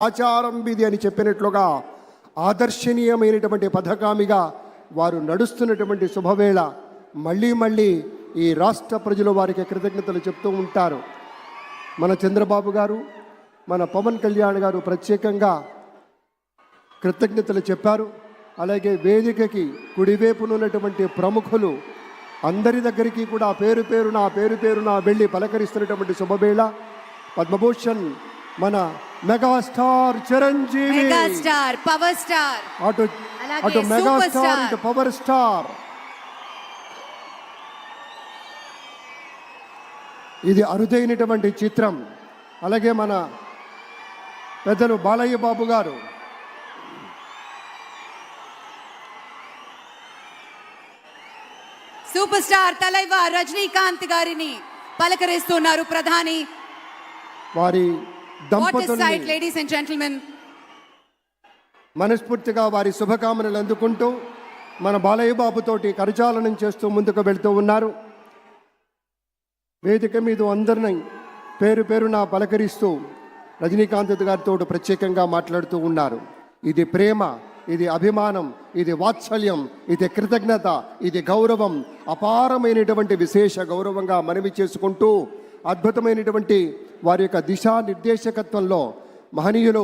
ఆచారం విధి అని చెప్పినట్లుగా ఆదర్శనీయమైనటువంటి పథకామిగా వారు నడుస్తున్నటువంటి శుభవేళ మళ్ళీ మళ్ళీ ఈ రాష్ట్ర ప్రజలు వారికి కృతజ్ఞతలు చెప్తూ ఉంటారు. మన చంద్రబాబు గారు, మన పవన్ కళ్యాణ్ గారు ప్రత్యేకంగా కృతజ్ఞతలు చెప్పారు. అలాగే వేదికకి కుడివైపునున్నటువంటి ప్రముఖులు అందరి దగ్గరికి కూడా పేరు పేరున వెళ్ళి పలకరిస్తున్నటువంటి శుభవేళ పద్మభూషణ్ మన megastar Chiranjeevi, megastar power star, అటు మెగాస్టార్ ఇటు పవర్ స్టార్. ఇది అరుదైనటువంటి చిత్రం. అలాగే మన పెద్దలు బాలయ్య బాబు గారు, సూపర్ స్టార్ తలైవర్ రజనీకాంత్ గారిని పలకరిస్తున్నారు ప్రధాని. వారి దంపతులు లేడీస్ అండ్ జెంటిల్మెన్ మనస్ఫూర్తిగా వారి శుభకామనలు అందుకుంటూ మన బాలయ్య బాబుతోటి కరచాలనం చేస్తూ ముందుకు వెళ్తూ ఉన్నారు. వేదిక మీద అందరినీ పేరున పలకరిస్తూ రజనీకాంత్ గారితో ప్రత్యేకంగా మాట్లాడుతూ ఉన్నారు. ఇది ప్రేమ, ఇది అభిమానం, ఇది వాత్సల్యం, ఇది కృతజ్ఞత, ఇది గౌరవం, అపారమైనటువంటి విశేష గౌరవంగా మనవి చేసుకుంటూ అద్భుతమైనటువంటి వారి యొక్క దిశానిర్దేశకత్వంలో మహనీయులు